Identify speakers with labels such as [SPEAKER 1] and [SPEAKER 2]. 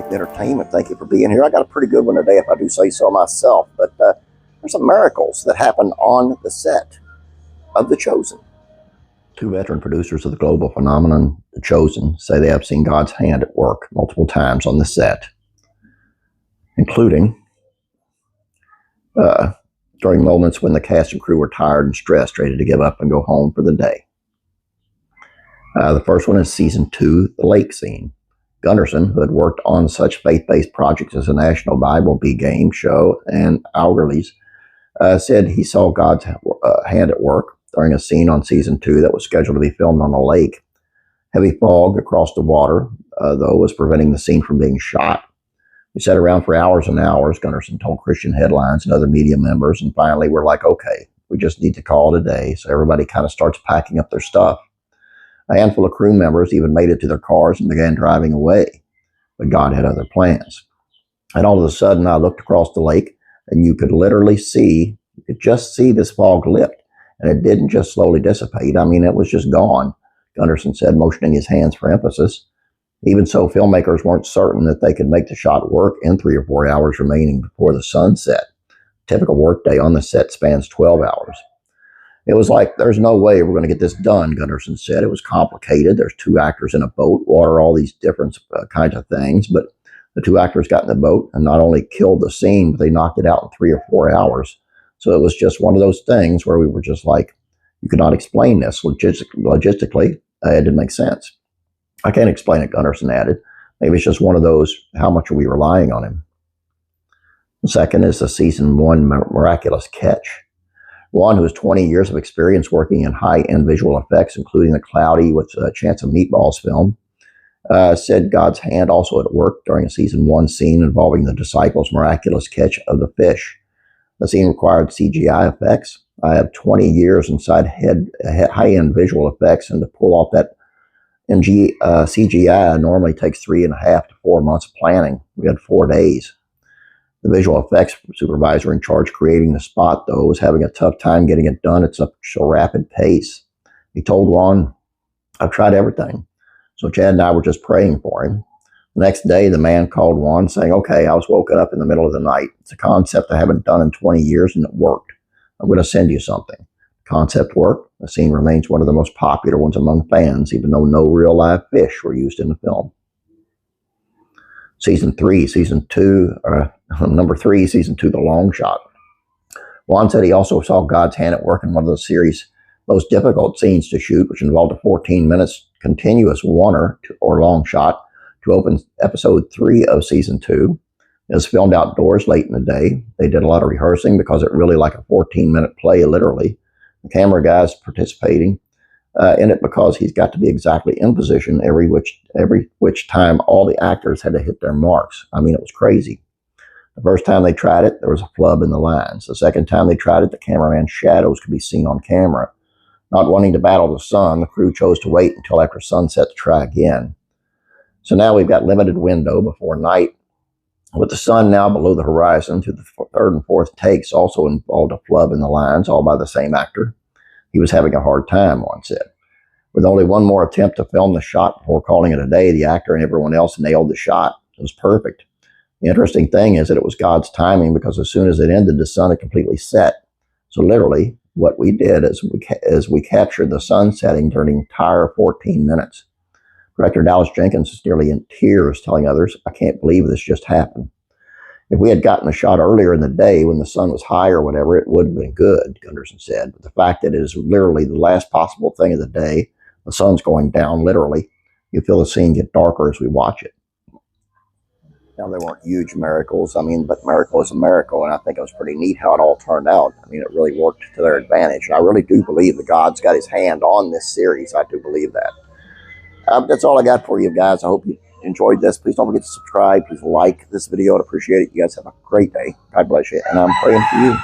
[SPEAKER 1] Faith Entertainment. Thank you for being here. I got a pretty good one today, if I do say so myself. But there's some miracles that happen on the set of The Chosen. Two veteran producers of the global phenomenon, The Chosen, say they have seen God's hand at work multiple times on the set, including during moments when the cast and crew were tired and stressed, ready to give up and go home for the day. The first one is season 2, the lake scene. Gunderson, who had worked on such faith-based projects as the National Bible Bee Game show and Algerlies, said he saw God's hand at work during a scene on season 2 that was scheduled to be filmed on a lake. Heavy fog across the water, though, was preventing the scene from being shot. We sat around for hours and hours, Gunderson told Christian Headlines and other media members, and finally we're like, okay, we just need to call it a day. So everybody kind of starts packing up their stuff. A handful of crew members even made it to their cars and began driving away, but God had other plans. And all of a sudden, I looked across the lake, and you could literally see, you could just see this fog lift, and it didn't just slowly dissipate. I mean, it was just gone, Gunderson said, motioning his hands for emphasis. Even so, filmmakers weren't certain that they could make the shot work in 3 or 4 hours remaining before the sun set. A typical workday on the set spans 12 hours. It was like, there's no way we're going to get this done, Gunderson said. It was complicated. There's 2 actors in a boat, water, all these different kinds of things. But the 2 actors got in the boat and not only killed the scene, but they knocked it out in 3 or 4 hours. So it was just one of those things where we were just like, you could not explain this logistically. It didn't make sense. I can't explain it, Gunderson added. Maybe it's just one of those, how much are we relying on him? The second is the season 1 miraculous catch. Juan, who has 20 years of experience working in high-end visual effects, including the Cloudy with a Chance of Meatballs film, said God's hand also at work during a season 1 scene involving the disciples' miraculous catch of the fish. The scene required CGI effects. I have 20 years inside high-end visual effects, and to pull off that CGI normally takes 3.5 to 4 months of planning. We had 4 days. The visual effects supervisor in charge creating the spot, though, was having a tough time getting it done at such a rapid pace. He told Juan, I've tried everything. So Chad and I were just praying for him. The next day, the man called Juan saying, okay, I was woken up in the middle of the night. It's a concept I haven't done in 20 years, and it worked. I'm going to send you something. The concept worked. The scene remains one of the most popular ones among fans, even though no real live fish were used in the film. Number 3, season 2, the long shot. Juan said he also saw God's hand at work in one of the series' most difficult scenes to shoot, which involved a 14 minutes continuous or long shot to open episode 3 of season 2. It was filmed outdoors late in the day. They did a lot of rehearsing because it really like a 14-minute play, literally. The camera guy's participating in it because he's got to be exactly in position every which time all the actors had to hit their marks. I mean, it was crazy. The first time they tried it, there was a flub in the lines. The second time they tried it, the cameraman's shadows could be seen on camera. Not wanting to battle the sun, the crew chose to wait until after sunset to try again. So now we've got limited window before night. With the sun now below the horizon, to the 3rd and 4th takes also involved a flub in the lines, all by the same actor. He was having a hard time, one said. With only one more attempt to film the shot before calling it a day, the actor and everyone else nailed the shot. It was perfect. The interesting thing is that it was God's timing, because as soon as it ended, the sun had completely set. So literally, what we did is we captured the sun setting during the entire 14 minutes. Director Dallas Jenkins is nearly in tears, telling others, I can't believe this just happened. If we had gotten the shot earlier in the day when the sun was high or whatever, it would have been good, Gunderson said. But the fact that it is literally the last possible thing of the day, the sun's going down literally, you feel the scene get darker as we watch it. Now, there weren't huge miracles, but miracle is a miracle, and I think it was pretty neat how it all turned out. I mean, it really worked to their advantage. And I really do believe that God's got his hand on this series. I do believe that. That's all I got for you guys. I hope you enjoyed this. Please don't forget to subscribe. Please like this video. I'd appreciate it. You guys have a great day. God bless you. And I'm praying for you.